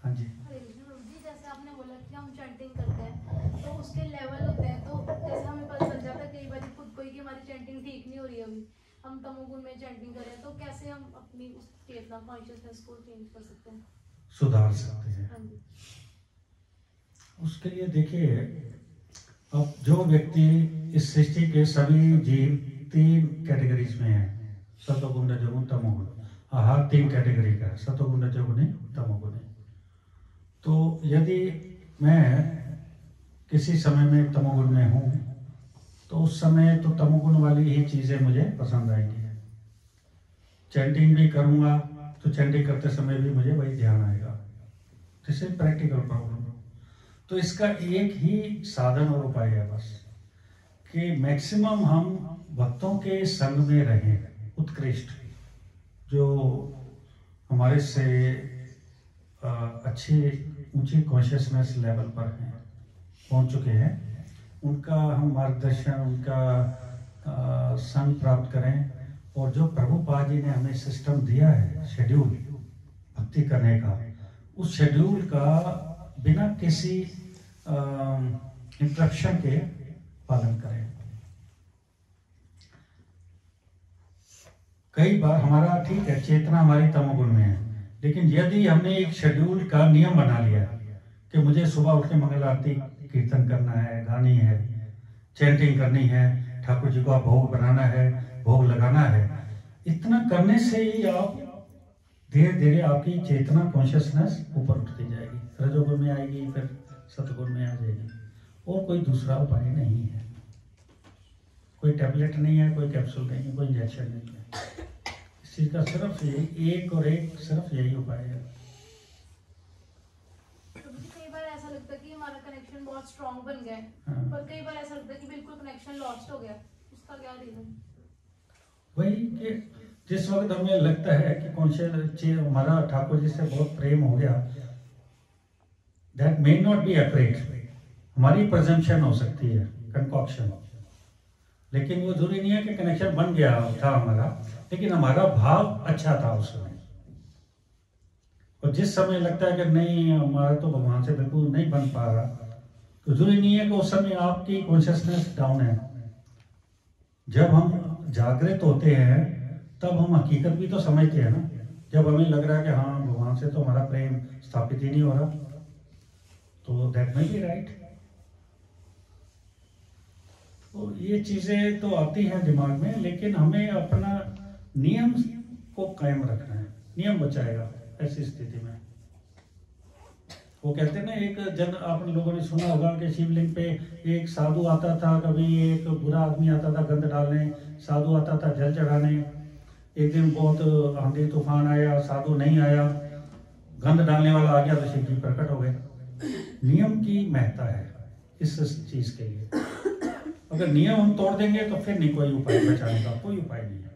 हाँ जी।
जैसे आपने बोला कि हम चैंटिंग करते हैं तो उसके लेवल होते हैं, तो जैसे हमें पता चल जाता है कई बार खुद को ही कि हमारी चैंटिंग ठीक नहीं हो रही है, अभी हम तमोगुण में चैंटिंग कर रहे हैं, तो कैसे हम अपनी उस चेतना कॉन्शियसनेस को चेंज कर सकते हैं,
सुधार सकते हैं?
हाँ जी।
उसके लिए देखिए, अब जो व्यक्ति इस सृष्टि के सभी जीव 3 कैटेगरीज में हैं, सत्वगुण, रजोगुण, तमोगुण। हर 3 कैटेगरी का है, सत्वगुण, रजोगुण, तमोगुण। तो यदि मैं किसी समय में तमोगुण में हूँ तो उस समय तो तमोगुण वाली ही चीजें मुझे पसंद आएंगी। चैंटिंग भी करूँगा तो चैंटिंग करते समय भी मुझे वही ध्यान आएगा। This is practical problem. तो इसका एक ही साधन और उपाय है बस, कि मैक्सिमम हम भक्तों के संग में रहें, उत्कृष्ट जो हमारे से अच्छी ऊंची कॉन्शियसनेस लेवल पर हैं, पहुंच चुके हैं, उनका हम मार्गदर्शन, उनका संग प्राप्त करें। और जो प्रभुपाद जी ने हमें सिस्टम दिया है, शेड्यूल भक्ति करने का, उस शेड्यूल का बिना किसी इंस्ट्रक्शन के पालन करें। कई बार हमारा ठीक है, चेतना हमारी तमोगुण में है, लेकिन यदि हमने एक शेड्यूल का नियम बना लिया कि मुझे सुबह उठ के मंगल आरती कीर्तन करना है, गानी है, चैंटिंग करनी है, ठाकुर जी को भोग बनाना है, भोग लगाना है, इतना करने से ही आप धीरे धीरे आपकी चेतना कॉन्शियसनेस ऊपर उठती जाएगी, रजोगुण में आएगी, फिर सतगुण में आ जाएगी। और कोई दूसरा उपाय नहीं है, कोई टैबलेट नहीं है, कोई कैप्सूल नहीं है, कोई इंजेक्शन नहीं है। इस चीज का सिर्फ यही एक और एक सिर्फ यही उपाय है।
तो मुझे कई बार ऐसा लगता है कि हमारा कनेक्शन बहुत स्ट्रांग बन गया है,
हाँ।
पर कई बार ऐसा लगता है कि बिल्कुल कनेक्शन लॉस्ट हो गया, उसका क्या रीजन?
वही कि जिस वक्त हमें लगता है कि कॉन्शियस हमारा ठाकुर जी से बहुत प्रेम हो गया, that may not be accurate, हमारी प्रजम्पशन हो सकती है, कंकॉक्शन, लेकिन वो जरूरी नहीं है कि कनेक्शन बन गया था हमारा, लेकिन हमारा भाव अच्छा था उस समय। और जिस समय लगता है कि नहीं हमारा तो भगवान से बिल्कुल नहीं बन पा रहा, तो जरूरी नहीं है कि उस समय आपकी कॉन्शियसनेस डाउन है। जब हम जागृत होते हैं तब हम हकीकत भी तो समझते हैं ना। जब हमें लग रहा है कि हाँ भगवान से तो हमारा प्रेम स्थापित ही नहीं हो रहा, तो दैट मे बी राइट। तो ये चीजें तो आती हैं दिमाग में, लेकिन हमें अपना नियम को कायम रखना है, नियम बचाएगा ऐसी स्थिति में। वो कहते हैं ना, एक जन आप लोगों ने सुना होगा कि शिवलिंग पे एक साधु आता था, कभी एक बुरा आदमी आता था गंद डालने, साधु आता था जल चढ़ाने। एक दिन बहुत आंधी तूफान आया, साधु नहीं आया, गंद डालने वाला आ गया तो शिव जी प्रकट हो गए। नियम की महत्ता है इस चीज के लिए। अगर नियम हम तोड़ देंगे तो फिर नहीं कोई उपाय बचाने का, कोई उपाय नहीं है।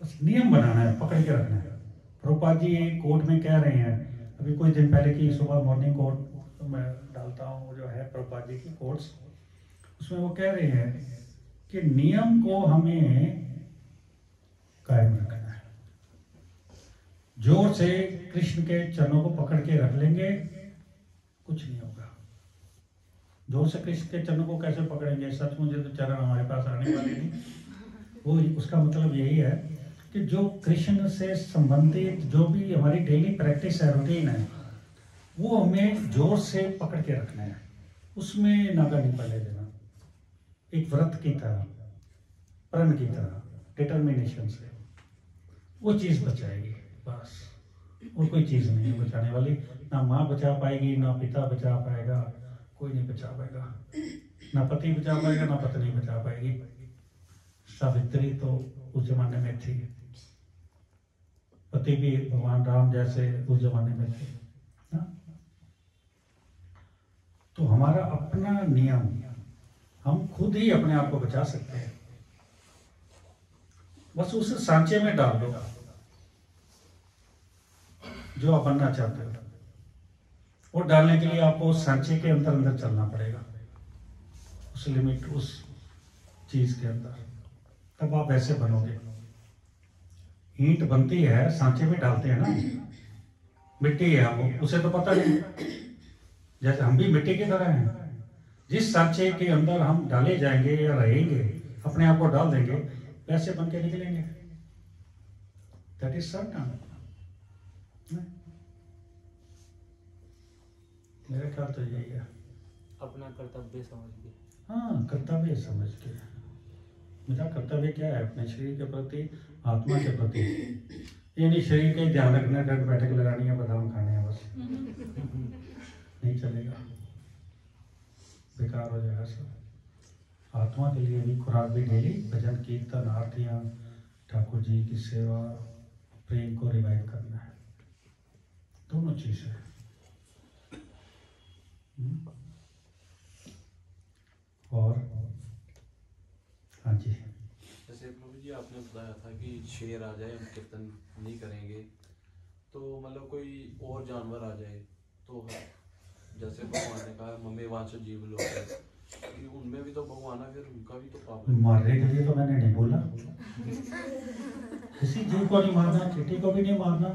बस नियम बनाना है, पकड़ के रखना है। प्रभुपाद जी कोर्ट में कह रहे हैं, अभी कुछ दिन पहले की सुबह मॉर्निंग कोर्ट मैं डालता हूँ जो है प्रभुपाद जी की कोर्ट्स, उसमें वो कह रहे हैं कि नियम को हमें कायम रखना है। जोर से कृष्ण के चरणों को पकड़ के रख लेंगे कुछ नहीं होगा। जोर से कृष्ण के चरणों को कैसे पकड़ेंगे, सचमुच तो चरण हमारे पास आने वाले नहीं। वो उसका मतलब यही है कि जो कृष्ण से संबंधित जो भी हमारी डेली प्रैक्टिस है, रूटीन है, वो हमें जोर से पकड़ के रखना है, उसमें नागा नहीं पड़ने देना। एक व्रत की तरह, प्रण की तरह, डिटर्मिनेशन से वो चीज बचाएगी बस। और कोई चीज नहीं है बचाने वाली। ना माँ बचा पाएगी, ना पिता बचा पाएगा, कोई नहीं बचा पाएगा। ना पति बचा पाएगा, ना पत्नी बचा पाएगी। सावित्री तो उस जमाने में थी, पति भी भगवान राम जैसे उस जमाने में थे ना। तो हमारा अपना नियम, हम खुद ही अपने आप को बचा सकते हैं। बस उस सांचे में डाल दो जो आप बनना चाहते हो। और डालने के लिए आपको उस सांचे के अंदर अंदर चलना पड़ेगा, उस लिमिट, उस चीज के अंदर, तब आप ऐसे बनोगे। ईंट बनती है, सांचे में डालते हैं ना, मिट्टी है वो, उसे तो पता नहीं। जैसे हम भी मिट्टी की तरह हैं, जिस सांचे के अंदर हम डाले जाएंगे या रहेंगे, अपने आप को डाल देंगे, वैसे बन के निकलेंगे। That is certain. मेरा ख्याल तो यही है,
अपना कर्तव्य समझ के।
हाँ, कर्तव्य समझ के। मेरा कर्तव्य क्या है? अपने शरीर के प्रति, आत्मा के प्रति। ये नहीं शरीर का ही ध्यान रखना, डट बैठक लगानी है, बादाम खाने हैं, बस नहीं चलेगा, बेकार हो जाएगा सब। आत्मा के लिए भी खुराक भी डेली, भजन कीर्तन, आरतियाँ, ठाकुर जी की सेवा, प्रेम को रिवाइव करना है, दोनों चीज है। और हाँ जी,
जैसे प्रभु जी आपने बताया था कि शेर आ जाए हम कीर्तन नहीं करेंगे, तो मतलब कोई और जानवर आ जाए तो जैसे भगवान ने कहा मम्मी वांचो जीव लोग है, कि उनमें भी तो भगवान है, फिर उनका भी तो पाप है।
मारने के लिए तो मैंने नहीं बोला, किसी जीव को नहीं मारना, चींटी को भी नहीं मारना,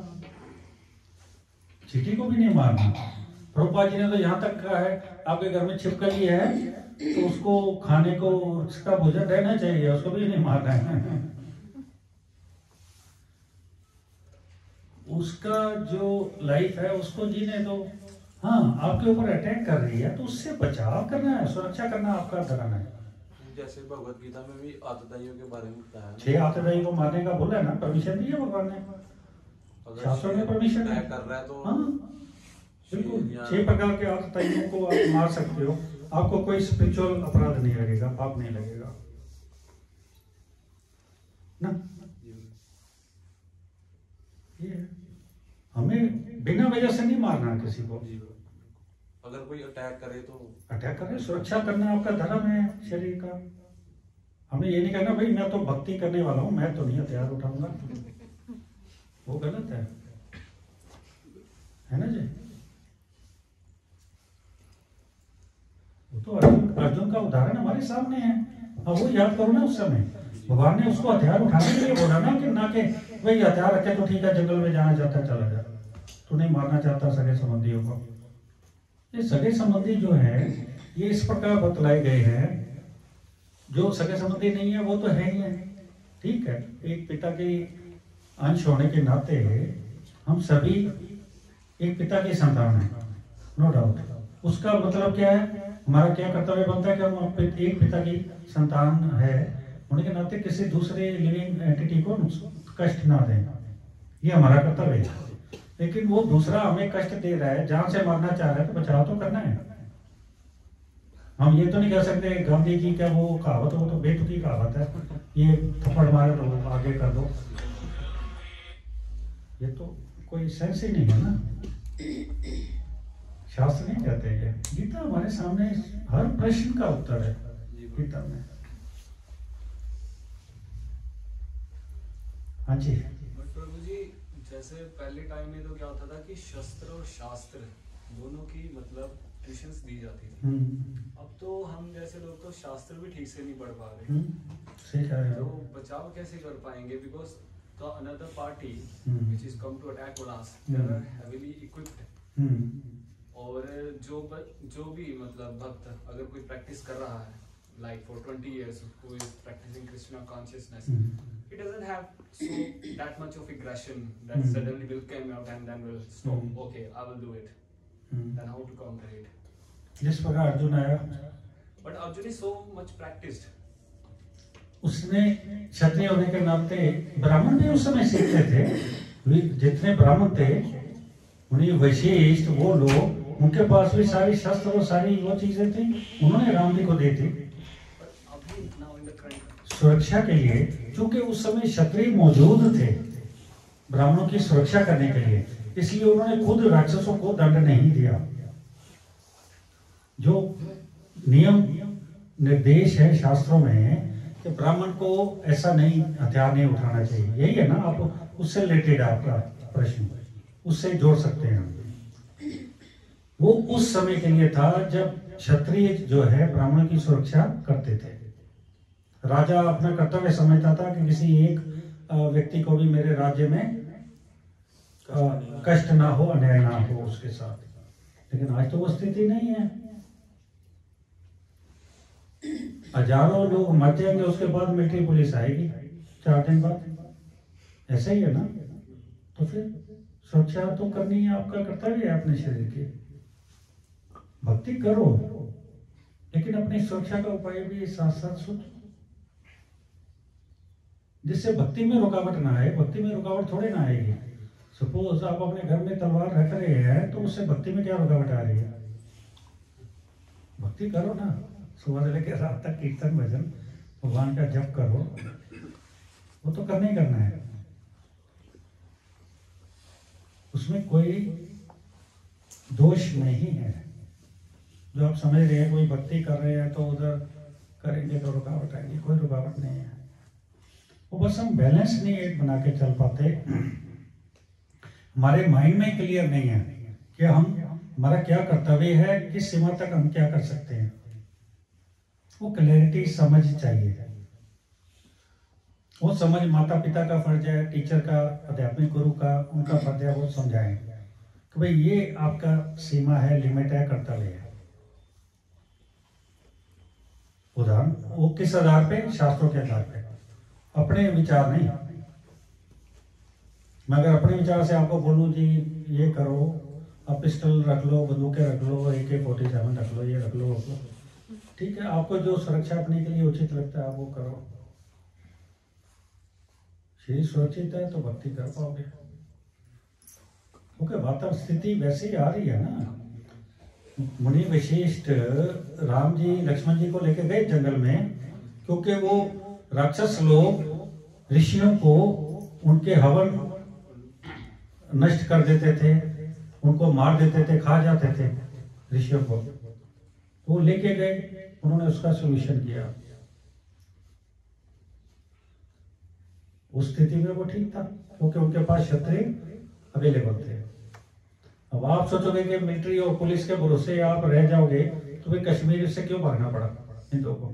चींटी को भी नहीं मारना। प्रभुपाद जी ने तो यहाँ तक कहा है, आपके घर में छिपकली है तो उसको खाने को उसका भोजन रहना चाहिए, उसको भी नहीं मारना है। उसका जो लाइफ है उसको जीने दो। हाँ, आपके ऊपर अटैक कर रही है तो उससे बचाव करना है, सुरक्षा करना आपका धर्म है।
जैसे भगवत गीता में भी आतताइयों के बारे में बताया है,
6 आतताई को मारने का बोला है ना, परमिशन दी है भगवान ने, शास्त्रों में परमिशन है।
कर रहा है तो
हाँ बिल्कुल, 6 प्रकार के आतताइयों को आप मार सकते हो, आपको कोई स्पिरिचुअल अपराध नहीं लगेगा, पाप नहीं लगेगा ना। ये हमें बिना वजह से नहीं मारना किसी को।
अगर कोई अटैक करे तो
अटैक करना, सुरक्षा करना आपका धर्म है शरीर का। हमें ये नहीं कहना भाई मैं तो भक्ति करने वाला हूँ, मैं तो नहीं हथियार उठाऊंगा, वो गलत है ना जी। वो तो अर्जुन का उदाहरण हमारे सामने है। अब वो याद करो ना, उस समय भगवान ने उसको हथियार उठाने के लिए बोला ना कि भाई हथियार रखे तो ठीक है, जंगल में जाना चाहता है चला जा, तू नहीं मारना चाहता सगे संबंधियों को। ये सगे संबंधी जो है ये इस प्रकार बतलाए गए हैं, जो सगे संबंधी नहीं है वो तो है ही है, ठीक है। एक पिता के अंश होने के नाते हम सभी एक पिता की संतान है, नो डाउट। उसका मतलब क्या है, हमारा क्या कर्तव्य बनता है कि हम एक पिता की संतान है होने के नाते किसी दूसरे लिविंग एंटिटी को कष्ट ना दें, ये हमारा कर्तव्य है। लेकिन वो दूसरा हमें कष्ट दे रहा है, जान से मारना चाह रहा है, तो बचाव तो करना है। हम ये तो नहीं कह सकते गांधी जी क्या वो कहावत, वो तो बेतुकी कहावत है, ये थप्पड़ मारे तो आगे कर दो, ये तो कोई सेंस ही नहीं है ना। शास्त्र नहीं कहते ये, गीता हमारे सामने हर प्रश्न का उत्तर है गीता में। हाँ जी।
बट प्रभु जी जैसे पहले टाइम में तो क्या होता था कि शस्त्र और शास्त्र दोनों की मतलब ट्यूशंस दी जाती थी। अब तो हम जैसे लोग तो शास्त्र भी ठीक से नहीं पढ़ पा रहे,
सही कह रहे
तो
हो।
बचाव कैसे कर पाएंगे? Because the another party
Hmm.
which is come to attack on us, they are heavily equipped। और जो भी मतलब भक्त अगर कोई प्रैक्टिस कर रहा है like for 20 years who is practicing Krishna consciousness, he doesn't have so that much of aggression that suddenly will come out and then will stop, okay I will do it, then how to counter it?
जिस प्रकार अर्जुन आया,
but Arjun is so much practiced,
उसने क्षत्रिय होने के नाते, ब्राह्मण भी उस समय सीखते थे, जितने ब्राह्मण थे उन्हें वशिष्ठ वो लोग, उनके पास भी सारी शस्त्र और सारी वो चीजें थी, उन्होंने राम जी को दी थी सुरक्षा के लिए। क्योंकि उस समय क्षत्रिय मौजूद थे ब्राह्मणों की सुरक्षा करने के लिए, इसलिए उन्होंने खुद राक्षसों को दंड नहीं दिया। जो नियम निर्देश है शास्त्रों में कि ब्राह्मण को ऐसा नहीं, हथियार नहीं उठाना चाहिए, यही है ना। आप उससे रिलेटेड आपका प्रश्न, उससे जोड़ सकते हैं। वो उस समय के लिए था जब क्षत्रिय जो है ब्राह्मण की सुरक्षा करते थे। राजा अपना कर्तव्य समझता था कि किसी एक व्यक्ति को भी मेरे राज्य में कष्ट ना हो, अन्याय ना हो उसके साथ। लेकिन आज तो वो स्थिति नहीं है। हजारों लोग मर जाएंगे, उसके बाद मिलिट्री पुलिस आएगी 4 दिन बाद, ऐसा ही है ना। तो फिर सुरक्षा तो करनी है, आपका कर्तव्य है अपने शरीर की। भक्ति करो लेकिन अपनी सुरक्षा का उपाय भी साथ साथ सोचो, जिससे भक्ति में रुकावट ना आए। भक्ति में रुकावट थोड़े ना आएगी। सपोज आप अपने घर में तलवार रख रहे हैं तो उससे भक्ति में क्या रुकावट आ रही है? भक्ति करो ना, सुबह से लेकर रात तक कीर्तन भजन भगवान का जप करो, वो तो करना ही करना है। उसमें कोई दोष नहीं है। जो आप समझ रहे हैं कोई भक्ति कर रहे हैं तो उधर करेंगे तो रुकावट आएगी, कोई रुकावट नहीं है। वो बस हम बैलेंस नहीं एक बना के चल पाते। हमारे माइंड में क्लियर नहीं है कि हमारा क्या कर्तव्य है, किस सीमा तक हम क्या कर सकते हैं। वो क्लैरिटी समझ चाहिए। वो समझ माता पिता का फर्ज है, टीचर का, अध्यात्मिक गुरु का, उनका फर्ज है वो समझाएं कि भाई ये आपका सीमा है, लिमिट है, कर्तव्य है। उदाहरण वो किस आधार पे? शास्त्रों के आधार पे, अपने विचार नहीं। मैं अगर अपने विचार से आपको बोलूं जी ये करो, आप पिस्टल रख लो, बंदूकें रख लो, AK-47 रख लो, ये रख लो, ठीक है, आपको जो सुरक्षा अपने के लिए उचित लगता है आप वो करो। शरीर सुरक्षित है तो भक्ति कर पाओगे, क्योंकि वातावरण स्थिति वैसे ही आ रही है ना। मुनि वशिष्ठ राम जी लक्ष्मण जी को लेकर गए जंगल में, क्योंकि वो राक्षस लोग ऋषियों को उनके हवन नष्ट कर देते थे, उनको मार देते थे, खा जाते थे ऋषियों को। वो लेके गए, उन्होंने उसका सॉल्यूशन किया। उस स्थिति में वो ठीक था क्योंकि उनके पास क्षत्रिय अवेलेबल थे। अब आप सोचोगे कि मिलिट्री और पुलिस के भरोसे आप रह जाओगे तो भाई कश्मीर से क्यों भागना पड़ा हिंदुओं को?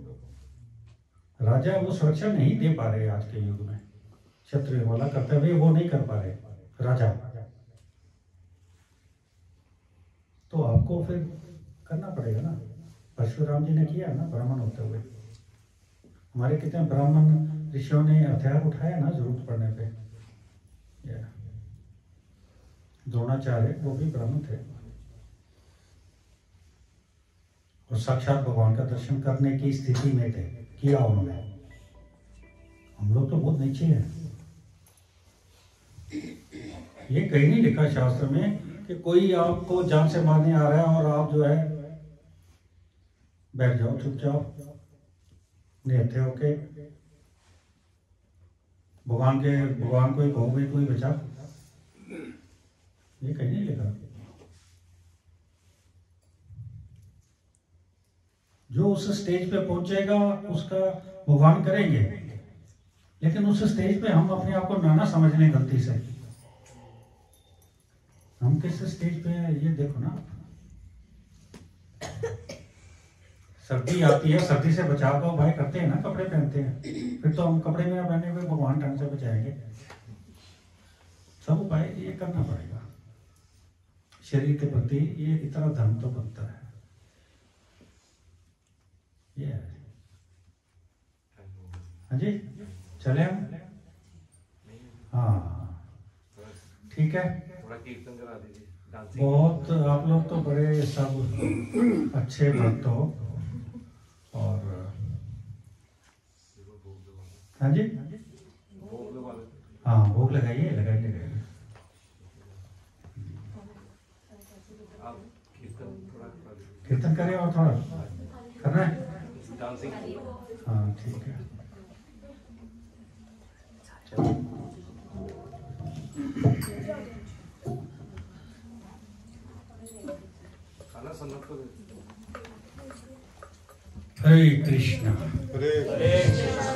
राजा वो सुरक्षा नहीं दे पा रहे आज के युग में, क्षत्रिय वाला कर्तव्य वो नहीं कर पा रहे राजा, तो आपको फिर करना पड़ेगा ना। परशुराम जी ने किया ना ब्राह्मण होते हुए। हमारे कितने ब्राह्मण ऋषियों ने हथियार उठाया ना जरूरत पड़ने पे। द्रोणाचार्य वो भी ब्राह्मण थे और साक्षात भगवान का दर्शन करने की स्थिति में थे, किया उन्होंने। हम लोग तो बहुत नीचे हैं। ये कहीं नहीं लिखा शास्त्र में कि कोई आपको जान से मारने आ रहा है और आप जो है बैठ जाओ चुपचाप निहत्थे होके भगवान को ही कहोगे कोई बचा, ये कहीं नहीं लिखा। जो उस स्टेज पे पहुंचेगा उसका भगवान करेंगे, लेकिन उस स्टेज पे हम अपने आप को नाना समझ लें गलती से। हम किस स्टेज पे हैं ये देखो ना। सर्दी आती है, सर्दी से बचाव का उपाय करते हैं ना, कपड़े पहनते हैं। फिर तो हम कपड़े में ना पहने हुए भगवान ढंग से बचाएंगे। सब उपाय ये करना पड़ेगा। शरीर के प्रति ये इतना धर्म तो बनता है। ये है। हाँ जी चले हम। हाँ ठीक है। बहुत आप लोग तो बड़े सब अच्छे भक्त हो। और हाँ जी हाँ भोग लगाइए लगाइए। कीर्तन करें और थोड़ा करना है। हाँ ठीक है। हरे कृष्णा हरे कृष्णा।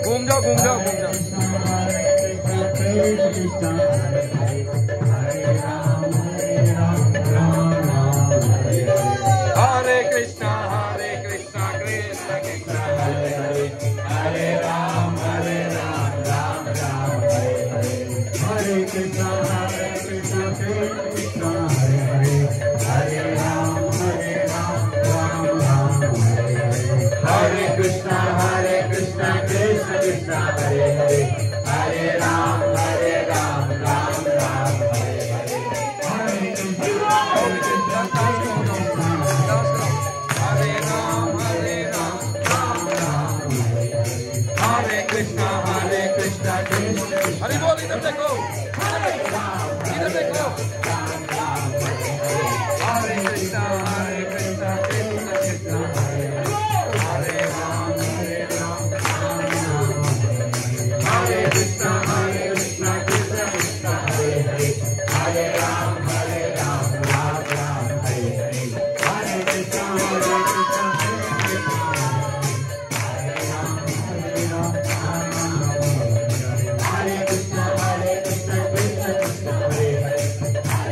घूम जाओ घूम जाओ घूम जाओ। हरे कृष्णा कृष्ण कृष्ण हरे हरे, हरे राम राम राम हरे हरे, हरे कृष्णा कृष्ण कृष्ण हरे हरे, हरे राम राम राम हरे हरे, हरे कृष्णा कृष्ण कृष्ण हरे हरे, हरे राम राम राम हरे हरे, हरे कृष्णा हरे राम राम राम हरे हरे, हरे कृष्णा कृष्ण हरि बोल। इधर देखो, इधर देखो, हरे कृष्णा कृष्ण कृष्ण हरे हरे, हरे राम हरे कृष्णा कृष्ण कृष्ण हरे हरे, हरे राम राम राम हरे हरे, हरे कृष्णा कृष्ण हरे राम हरे कृष्णा कृष्ण कृष्ण हरे हरे,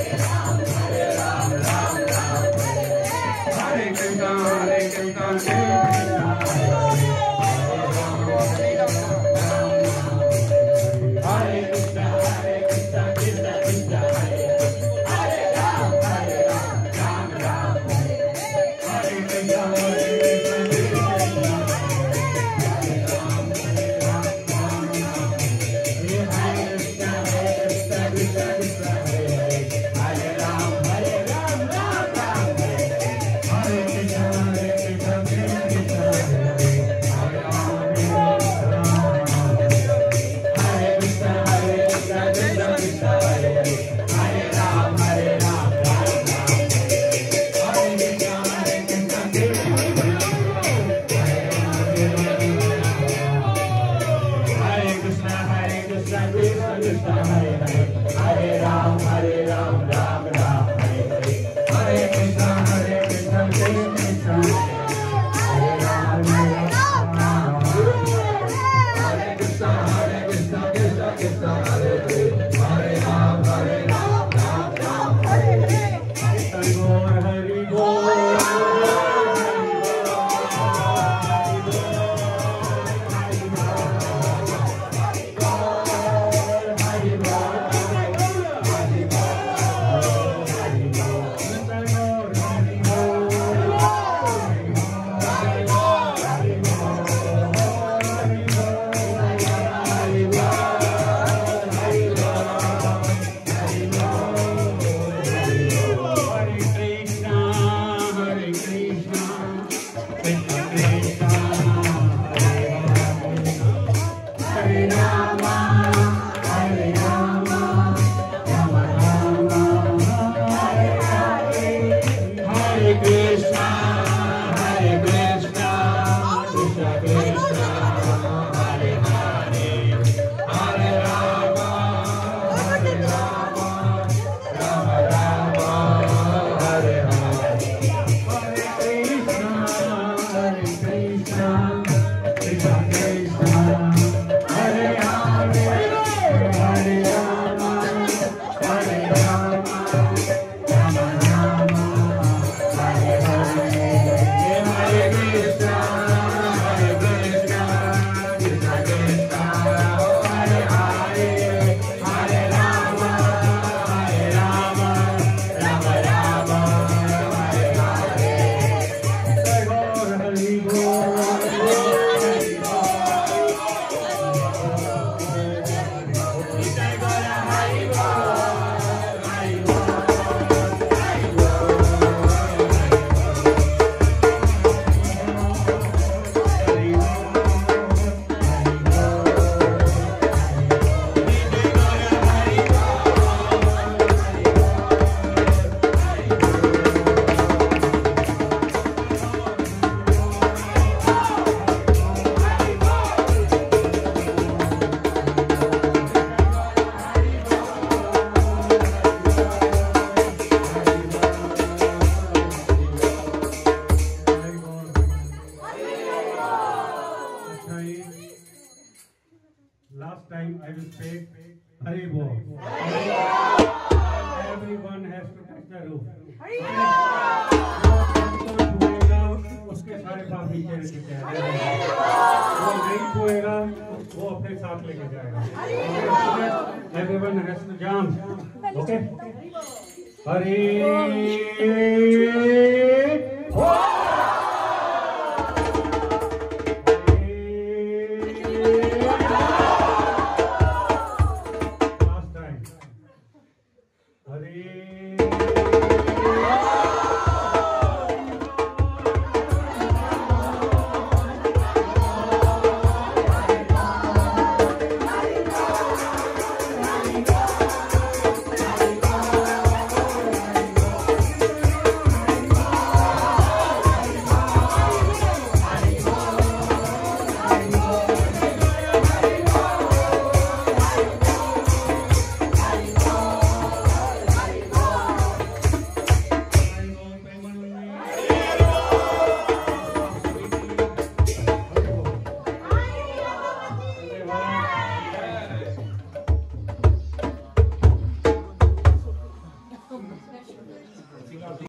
हरि बोल। Everyone has to touch the roof. उसके सारे पाप नीचे लेके जाएगा। वो नहीं छुएगा वो अपने साथ लेके जाएगा। Everyone has to jump. Okay? Hari